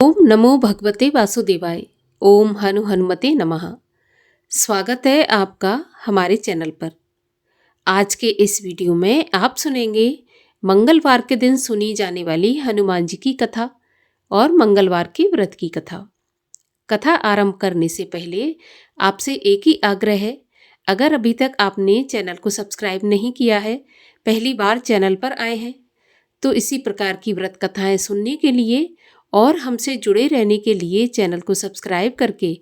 ओम नमो भगवते वासुदेवाय। ओम हनु हनुमते नमः। स्वागत है आपका हमारे चैनल पर। आज के इस वीडियो में आप सुनेंगे मंगलवार के दिन सुनी जाने वाली हनुमान जी की कथा और मंगलवार के व्रत की कथा। कथा आरंभ करने से पहले आपसे एक ही आग्रह है, अगर अभी तक आपने चैनल को सब्सक्राइब नहीं किया है, पहली बार चैनल पर आए हैं, तो इसी प्रकार की व्रत कथाएं सुनने के लिए और हमसे जुड़े रहने के लिए चैनल को सब्सक्राइब करके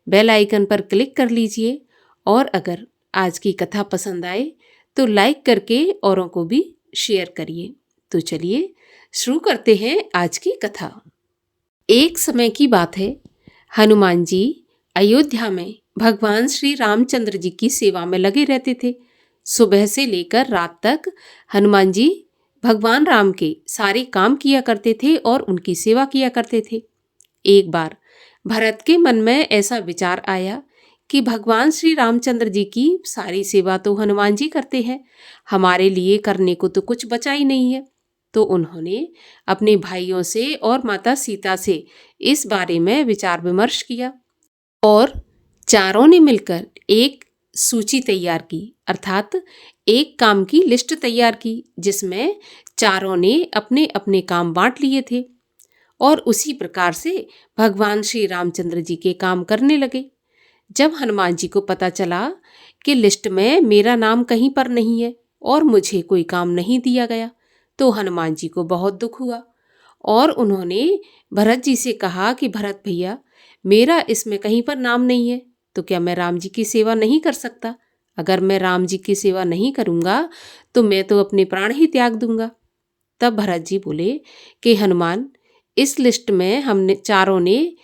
बेल आइकन पर क्लिक कर लीजिए। और अगर आज की कथा पसंद आए तो लाइक करके औरों को भी शेयर करिए। तो चलिए शुरू करते हैं आज की कथा। एक समय की बात है, हनुमान जी अयोध्या में भगवान श्री रामचंद्र जी की सेवा में लगे रहते थे। सुबह से लेकर रात तक हनुमान जी भगवान राम के सारे काम किया करते थे और उनकी सेवा किया करते थे। एक बार भरत के मन में ऐसा विचार आया कि भगवान श्री रामचंद्र जी की सारी सेवा तो हनुमान जी करते हैं, हमारे लिए करने को तो कुछ बचा ही नहीं है। तो उन्होंने अपने भाइयों से और माता सीता से इस बारे में विचार विमर्श किया और चारों ने मिलकर एक सूची तैयार की, अर्थात एक काम की लिस्ट तैयार की, जिसमें चारों ने अपने अपने काम बांट लिए थे और उसी प्रकार से भगवान श्री रामचंद्र जी के काम करने लगे। जब हनुमान जी को पता चला कि लिस्ट में मेरा नाम कहीं पर नहीं है और मुझे कोई काम नहीं दिया गया, तो हनुमान जी को बहुत दुख हुआ और उन्होंने भरत जी से कहा कि भरत भैया, मेरा इसमें कहीं पर नाम नहीं है, तो क्या मैं राम जी की सेवा नहीं कर सकता? अगर मैं राम जी की सेवा नहीं करूँगा तो मैं तो अपने प्राण ही त्याग दूंगा। तब भरत जी बोले कि हनुमान, इस लिस्ट में हमने चारों ने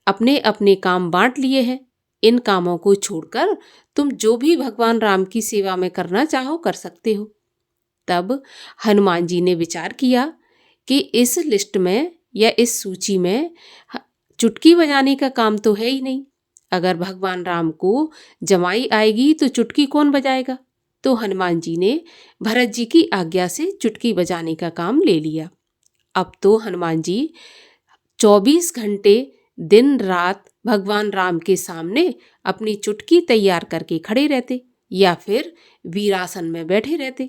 अपने अपने काम बांट लिए हैं, इन कामों को छोड़कर तुम जो भी भगवान राम की सेवा में करना चाहो कर सकते हो। तब हनुमान जी ने विचार किया कि इस लिस्ट में या इस सूची में चुटकी बजाने का काम तो है ही नहीं। अगर भगवान राम को जमाई आएगी तो चुटकी कौन बजाएगा? तो हनुमान जी ने भरत जी की आज्ञा से चुटकी बजाने का काम ले लिया। अब तो हनुमान जी 24 घंटे दिन रात भगवान राम के सामने अपनी चुटकी तैयार करके खड़े रहते या फिर वीरासन में बैठे रहते।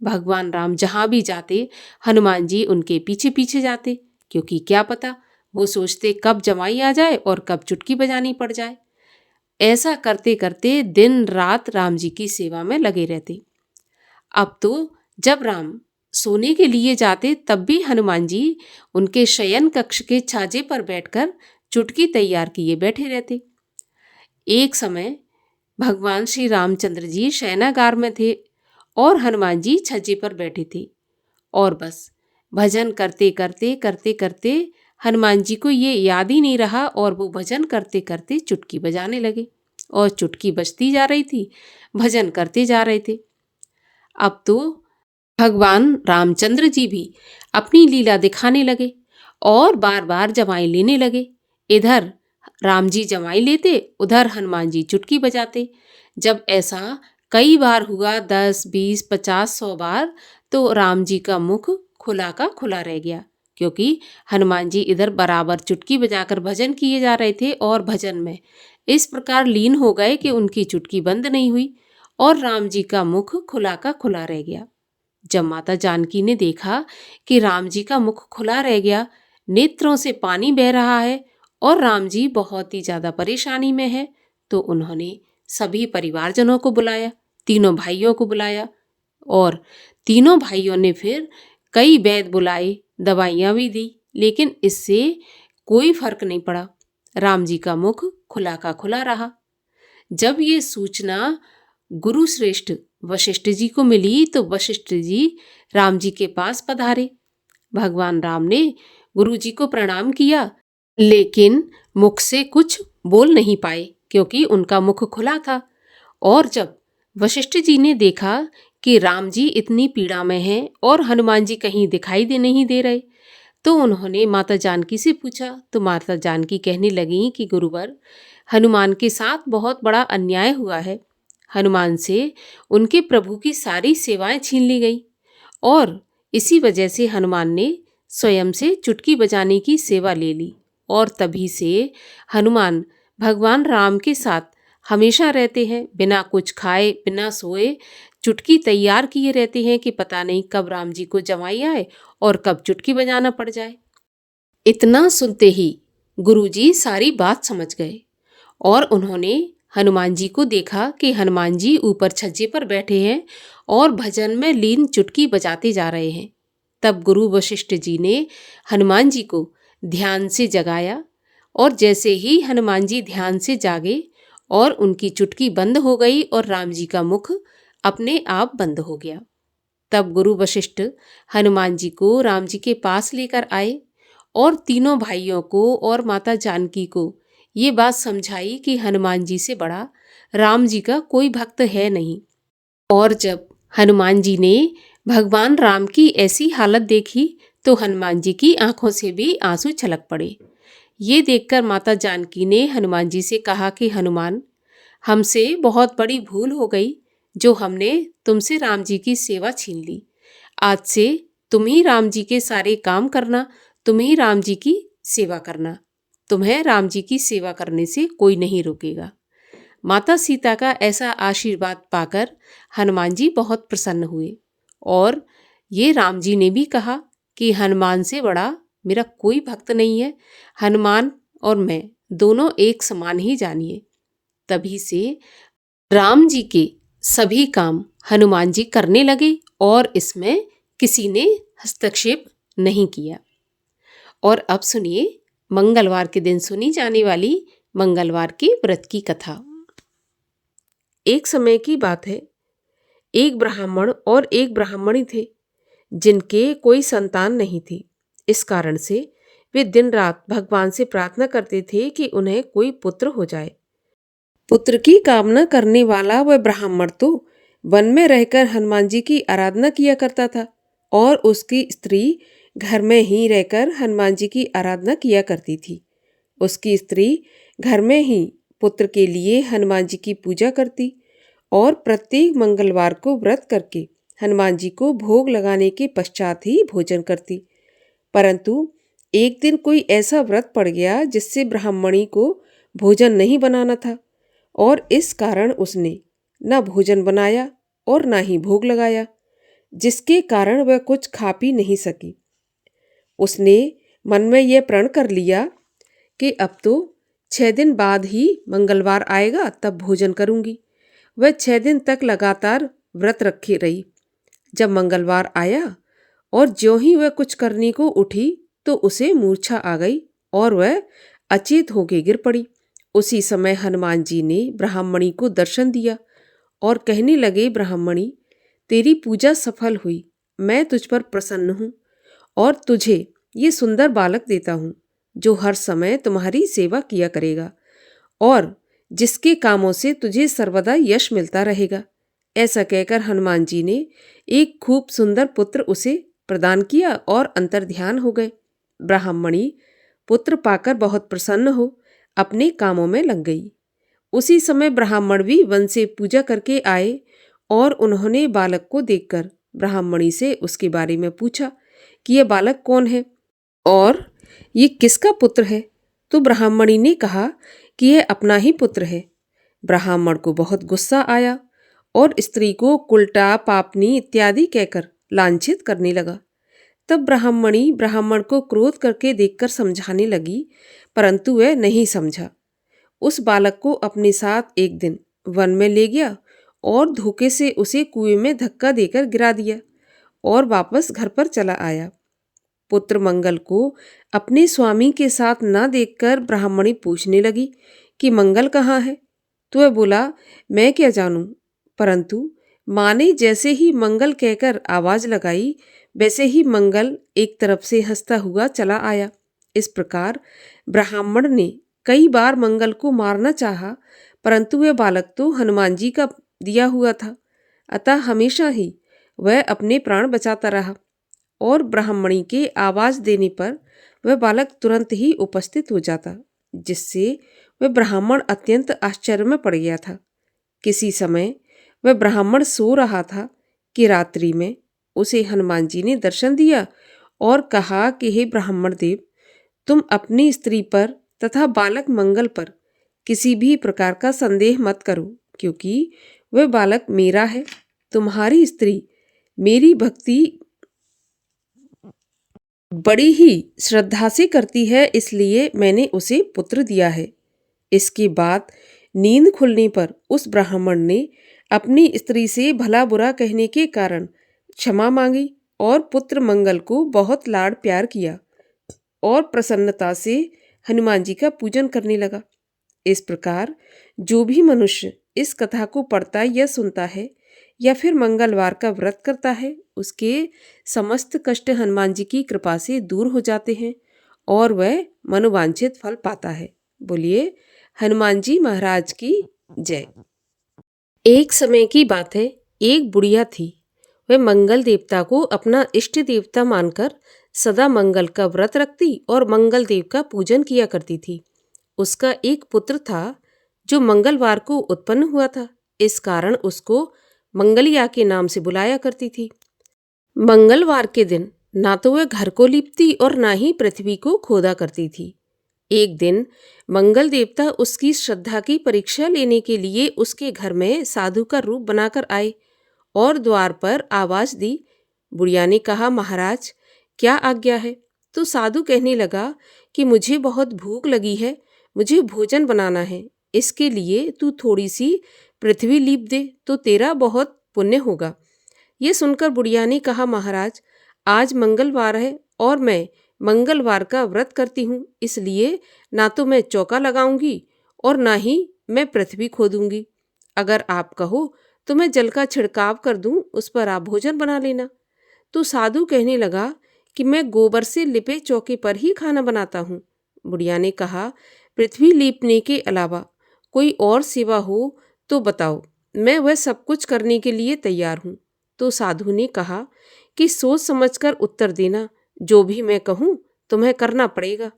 भगवान राम जहाँ भी जाते हनुमान जी उनके पीछे पीछे जाते, क्योंकि क्या पता, वो सोचते कब जमाई आ जाए और कब चुटकी बजानी पड़ जाए। ऐसा करते करते दिन रात राम जी की सेवा में लगे रहते। अब तो जब राम सोने के लिए जाते तब भी हनुमान जी उनके शयन कक्ष के छाजे पर बैठकर चुटकी तैयार किए बैठे रहते। एक समय भगवान श्री रामचंद्र जी शयनागार में थे और हनुमान जी छज्जे पर बैठे थे और बस भजन करते करते करते करते हनुमान जी को ये याद ही नहीं रहा और वो भजन करते करते चुटकी बजाने लगे और चुटकी बजती जा रही थी, भजन करते जा रहे थे। अब तो भगवान रामचंद्र जी भी अपनी लीला दिखाने लगे और बार बार जमाई लेने लगे। इधर राम जी जमाई लेते, उधर हनुमान जी चुटकी बजाते। जब ऐसा कई बार हुआ, 10, 20, 50, 100 बार, तो राम जी का मुख खुला का खुला रह गया, क्योंकि हनुमान जी इधर बराबर चुटकी बजाकर भजन किए जा रहे थे और भजन में इस प्रकार लीन हो गए कि उनकी चुटकी बंद नहीं हुई और राम जी का मुख खुला का खुला रह गया। जब माता जानकी ने देखा कि राम जी का मुख खुला रह गया, नेत्रों से पानी बह रहा है और राम जी बहुत ही ज्यादा परेशानी में है, तो उन्होंने सभी परिवारजनों को बुलाया, तीनों भाइयों को बुलाया और तीनों भाइयों ने फिर कई वैद्य बुलाए, दवाइयाँ भी दी, लेकिन इससे कोई फर्क नहीं पड़ा। राम जी का मुख खुला का खुला रहा। जब ये सूचना गुरु श्रेष्ठ वशिष्ठ जी को मिली तो वशिष्ठ जी राम जी के पास पधारे। भगवान राम ने गुरु जी को प्रणाम किया, लेकिन मुख से कुछ बोल नहीं पाए क्योंकि उनका मुख खुला था। और जब वशिष्ठ जी ने देखा कि राम जी इतनी पीड़ा में हैं और हनुमान जी कहीं दिखाई नहीं दे रहे, तो उन्होंने माता जानकी से पूछा। तो माता जानकी कहने लगी कि गुरुवर, हनुमान के साथ बहुत बड़ा अन्याय हुआ है। हनुमान से उनके प्रभु की सारी सेवाएं छीन ली गई और इसी वजह से हनुमान ने स्वयं से चुटकी बजाने की सेवा ले ली और तभी से हनुमान भगवान राम के साथ हमेशा रहते हैं। बिना कुछ खाए बिना सोए चुटकी तैयार किए रहते हैं कि पता नहीं कब राम जी को जमाई आए और कब चुटकी बजाना पड़ जाए। इतना सुनते ही गुरुजी सारी बात समझ गए और उन्होंने हनुमान जी को देखा कि हनुमान जी ऊपर छज्जे पर बैठे हैं और भजन में लीन चुटकी बजाते जा रहे हैं। तब गुरु वशिष्ठ जी ने हनुमान जी को ध्यान से जगाया और जैसे ही हनुमान जी ध्यान से जागे और उनकी चुटकी बंद हो गई और राम जी का मुख अपने आप बंद हो गया। तब गुरु वशिष्ठ हनुमान जी को राम जी के पास लेकर आए और तीनों भाइयों को और माता जानकी को ये बात समझाई कि हनुमान जी से बड़ा राम जी का कोई भक्त है नहीं। और जब हनुमान जी ने भगवान राम की ऐसी हालत देखी तो हनुमान जी की आंखों से भी आंसू छलक पड़े। ये देखकर माता जानकी ने हनुमान जी से कहा कि हनुमान, हमसे बहुत बड़ी भूल हो गई जो हमने तुमसे राम जी की सेवा छीन ली। आज से तुम ही राम जी के सारे काम करना, तुम ही राम जी की सेवा करना। तुम्हें राम जी की सेवा करने से कोई नहीं रोकेगा। माता सीता का ऐसा आशीर्वाद पाकर हनुमान जी बहुत प्रसन्न हुए और ये राम जी ने भी कहा कि हनुमान से बड़ा मेरा कोई भक्त नहीं है। हनुमान और मैं दोनों एक समान ही जानिए। तभी से राम जी के सभी काम हनुमान जी करने लगे और इसमें किसी ने हस्तक्षेप नहीं किया। और अब सुनिए मंगलवार के दिन सुनी जाने वाली मंगलवार के व्रत की कथा। एक समय की बात है, एक ब्राह्मण और एक ब्राह्मणी थे जिनके कोई संतान नहीं थी। इस कारण से वे दिन रात भगवान से प्रार्थना करते थे कि उन्हें कोई पुत्र हो जाए। पुत्र की कामना करने वाला वह ब्राह्मण तो वन में रहकर हनुमान जी की आराधना किया करता था और उसकी स्त्री घर में ही रहकर हनुमान जी की आराधना किया करती थी। उसकी स्त्री घर में ही पुत्र के लिए हनुमान जी की पूजा करती और प्रत्येक मंगलवार को व्रत करके हनुमान जी को भोग लगाने के पश्चात ही भोजन करती। परंतु एक दिन कोई ऐसा व्रत पड़ गया जिससे ब्राह्मणी को भोजन नहीं बनाना था और इस कारण उसने न भोजन बनाया और न ही भोग लगाया, जिसके कारण वह कुछ खा पी नहीं सकी। उसने मन में यह प्रण कर लिया कि अब तो 6 दिन बाद ही मंगलवार आएगा, तब भोजन करूंगी। वह 6 दिन तक लगातार व्रत रखे रही। जब मंगलवार आया और ज्यों ही वह कुछ करने को उठी तो उसे मूर्छा आ गई और वह अचेत होके गिर पड़ी। उसी समय हनुमान जी ने ब्राह्मणी को दर्शन दिया और कहने लगे, ब्राह्मणी, तेरी पूजा सफल हुई। मैं तुझ पर प्रसन्न हूँ और तुझे ये सुंदर बालक देता हूँ जो हर समय तुम्हारी सेवा किया करेगा और जिसके कामों से तुझे सर्वदा यश मिलता रहेगा। ऐसा कहकर हनुमान जी ने एक खूब सुंदर पुत्र उसे प्रदान किया और अंतर्ध्यान हो गए। ब्राह्मणी पुत्र पाकर बहुत प्रसन्न हो अपने कामों में लग गई। उसी समय ब्राह्मण भी वन से पूजा करके आए और उन्होंने बालक को देखकर ब्राह्मणी से उसके बारे में पूछा कि यह बालक कौन है और ये किसका पुत्र है। तो ब्राह्मणी ने कहा कि यह अपना ही पुत्र है। ब्राह्मण को बहुत गुस्सा आया और स्त्री को कुलटा, पापनी इत्यादि कहकर लांछित करने लगा। तब ब्राह्मणी ब्राह्मण को क्रोध करके देखकर समझाने लगी, परंतु वह नहीं समझा। उस बालक को अपने साथ एक दिन वन में ले गया और धोखे से उसे कुएं में धक्का देकर गिरा दिया और वापस घर पर चला आया। पुत्र मंगल को अपने स्वामी के साथ न देखकर ब्राह्मणी पूछने लगी कि मंगल कहाँ है। तो वह बोला, मैं क्या जानूं। परंतु माँ ने जैसे ही मंगल कहकर आवाज लगाई वैसे ही मंगल एक तरफ से हंसता हुआ चला आया। इस प्रकार ब्राह्मण ने कई बार मंगल को मारना चाहा, परंतु वह बालक तो हनुमान जी का दिया हुआ था, अतः हमेशा ही वह अपने प्राण बचाता रहा और ब्राह्मणी के आवाज देने पर वह बालक तुरंत ही उपस्थित हो जाता, जिससे वह ब्राह्मण अत्यंत आश्चर्य में पड़ गया था। किसी समय वह ब्राह्मण सो रहा था कि रात्रि में उसे हनुमान जी ने दर्शन दिया और कहा कि हे ब्राह्मण देव, तुम अपनी स्त्री पर तथा बालक मंगल पर किसी भी प्रकार का संदेह मत करो, क्योंकि वह बालक मेरा है। तुम्हारी स्त्री मेरी भक्ति बड़ी ही श्रद्धा से करती है, इसलिए मैंने उसे पुत्र दिया है। इसके बाद नींद खुलने पर उस ब्राह्मण ने अपनी स्त्री से भला बुरा कहने के कारण क्षमा मांगी और पुत्र मंगल को बहुत लाड़ प्यार किया और प्रसन्नता से हनुमान जी का पूजन करने लगा। इस प्रकार जो भी मनुष्य इस कथा को पढ़ता या सुनता है या फिर मंगलवार का व्रत करता है, उसके समस्त कष्ट हनुमान जी की कृपा से दूर हो जाते हैं और वह मनोवांछित फल पाता है। बोलिए हनुमान जी महाराज की जय। एक समय की बात है, एक बुढ़िया थी। वह मंगल देवता को अपना इष्ट देवता मानकर सदा मंगल का व्रत रखती और मंगल देव का पूजन किया करती थी। उसका एक पुत्र था जो मंगलवार को उत्पन्न हुआ था। इस कारण उसको मंगलिया के नाम से बुलाया करती थी। मंगलवार के दिन ना तो वह घर को लीपती और ना ही पृथ्वी को खोदा करती थी। एक दिन मंगल देवता उसकी श्रद्धा की परीक्षा लेने के लिए उसके घर में साधु का रूप बनाकर आए और द्वार पर आवाज दी। बुढ़िया ने कहा, महाराज क्या आज्ञा है? तो साधु कहने लगा कि मुझे बहुत भूख लगी है, मुझे भोजन बनाना है। इसके लिए तू थोड़ी सी पृथ्वी लीप दे तो तेरा बहुत पुण्य होगा। ये सुनकर बुढ़िया ने कहा, महाराज आज मंगलवार है और मैं मंगलवार का व्रत करती हूँ, इसलिए ना तो मैं चौका लगाऊंगी और ना ही मैं पृथ्वी खोदूंगी। अगर आप कहो तो मैं जल का छिड़काव कर दूं, उस पर आप भोजन बना लेना। तो साधु कहने लगा कि मैं गोबर से लिपे चौके पर ही खाना बनाता हूँ। बुढ़िया ने कहा, पृथ्वी लीपने के अलावा कोई और सेवा हो तो बताओ, मैं वह सब कुछ करने के लिए तैयार हूँ। तो साधु ने कहा कि सोच समझकर उत्तर देना, जो भी मैं कहूँ तुम्हें करना पड़ेगा।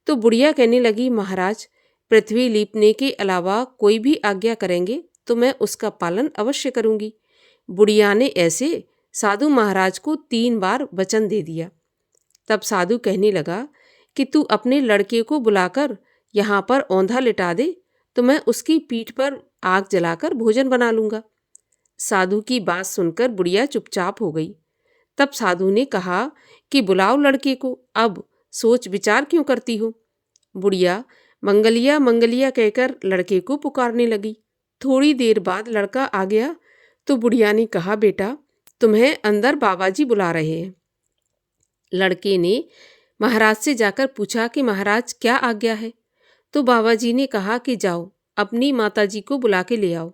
तो बुढ़िया कहने लगी, महाराज पृथ्वी लीपने के अलावा कोई भी आज्ञा करेंगे तो मैं उसका पालन अवश्य करूंगी। बुढ़िया ने ऐसे साधु महाराज को 3 बार वचन दे दिया। तब साधु कहने लगा कि तू अपने लड़के को बुलाकर यहाँ पर औंधा लिटा दे, तो मैं उसकी पीठ पर आग जलाकर भोजन बना लूंगा। साधु की बात सुनकर बुढ़िया चुपचाप हो गई। तब साधु ने कहा कि बुलाओ लड़के को, अब सोच विचार क्यों करती हो? बुढ़िया मंगलिया मंगलिया कहकर लड़के को पुकारने लगी। थोड़ी देर बाद लड़का आ गया तो बुढ़िया ने कहा, बेटा तुम्हें अंदर बाबा जी बुला रहे हैं। लड़के ने महाराज से जाकर पूछा कि महाराज क्या आज्ञा है? तो बाबा जी ने कहा कि जाओ अपनी माता जी को बुला के ले आओ।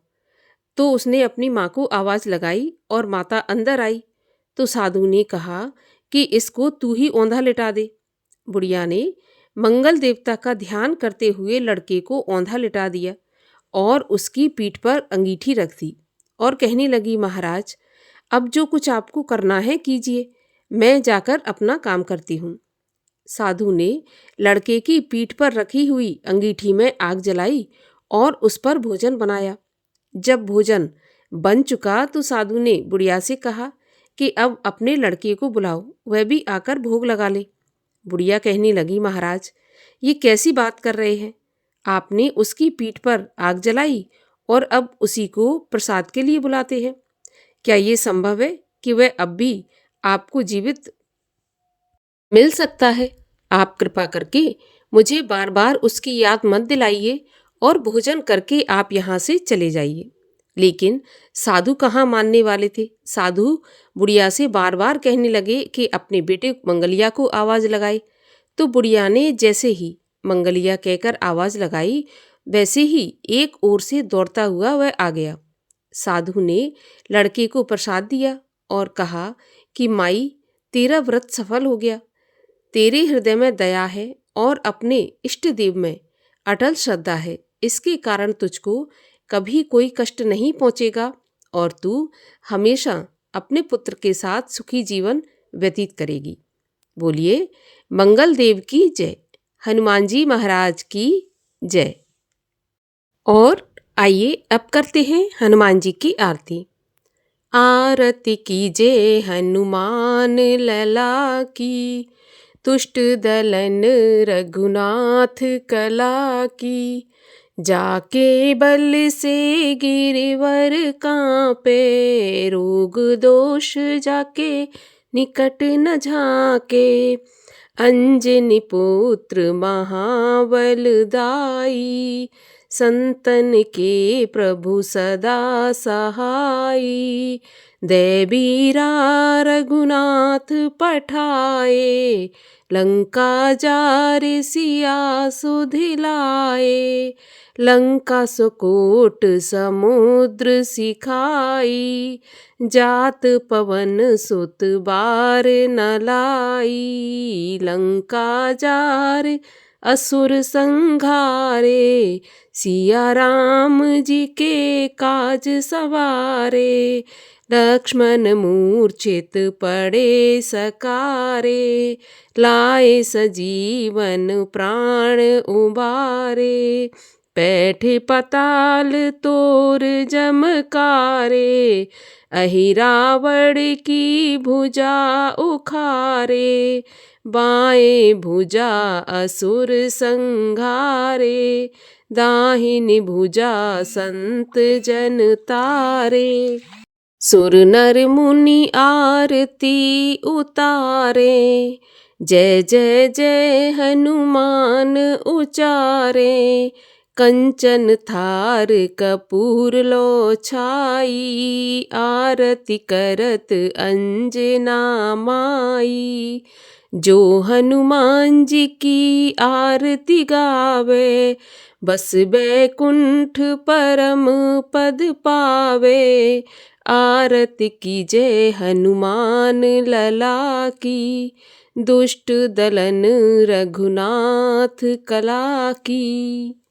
तो उसने अपनी माँ को आवाज़ लगाई और माता अंदर आई। तो साधु ने कहा कि इसको तू ही औंधा लिटा दे। बुढ़िया ने मंगल देवता का ध्यान करते हुए लड़के को औंधा लिटा दिया और उसकी पीठ पर अंगीठी रख दी और कहने लगी, महाराज अब जो कुछ आपको करना है कीजिए, मैं जाकर अपना काम करती हूँ। साधु ने लड़के की पीठ पर रखी हुई अंगीठी में आग जलाई और उस पर भोजन बनाया। जब भोजन बन चुका तो साधु ने बुढ़िया से कहा कि अब अपने लड़के को बुलाओ, वह भी आकर भोग लगा ले। बुढ़िया कहने लगी, महाराज ये कैसी बात कर रहे हैं? आपने उसकी पीठ पर आग जलाई और अब उसी को प्रसाद के लिए बुलाते हैं। क्या ये संभव है कि वह अब भी आपको जीवित मिल सकता है? आप कृपा करके मुझे बार बार उसकी याद मत दिलाइए और भोजन करके आप यहाँ से चले जाइए। लेकिन साधु कहाँ मानने वाले थे। साधु बुढ़िया से बार बार कहने लगे कि अपने बेटे मंगलिया को आवाज़ लगाए। तो बुढ़िया ने जैसे ही मंगलिया कहकर आवाज़ लगाई, वैसे ही एक ओर से दौड़ता हुआ वह आ गया। साधु ने लड़के को प्रसाद दिया और कहा कि माई तेरा व्रत सफल हो गया। तेरे हृदय में दया है और अपने इष्ट देव में अटल श्रद्धा है, इसके कारण तुझको कभी कोई कष्ट नहीं पहुँचेगा और तू हमेशा अपने पुत्र के साथ सुखी जीवन व्यतीत करेगी। बोलिए मंगल देव की जय, हनुमान जी महाराज की जय। और आइए अब करते हैं हनुमान जी की आरती। आरती कीजिए हनुमान लला की, तुष्ट दलन रघुनाथ कला की, जाके बल से गिरवर कांपे, रोग दोष जाके निकट न झाके, अंजनी पुत्र महाबलदाई, संतन के प्रभु सदा सहाई, देवीरा रघुनाथ पठाए, लंका जार सिया सुधिलाए, लंका सुकोट समुद्र सिखाई, जात पवन सुत बार न लाई, लंका जार असुर संघारे, सिया राम जी के काज सवारे, लक्ष्मण मूर्छित पड़े सकारे, लाए सजीवन प्राण उबारे, पैठ पताल तोर जमकारे, अहिरावण की भुजा उखारे, बाएं भुजा असुर संघारे, दाहिनी भुजा संत जन तारे, सुर नर मुनि आरती उतारे, जय जय जय हनुमान उचारे, कंचन थार कपूर लो छाई, आरती करत अंजना माई, जो हनुमान जी की आरती गावे, बस बैकुंठ परम पद पावे, आरती कीजय हनुमान लला की, दुष्ट दलन रघुनाथ कला की।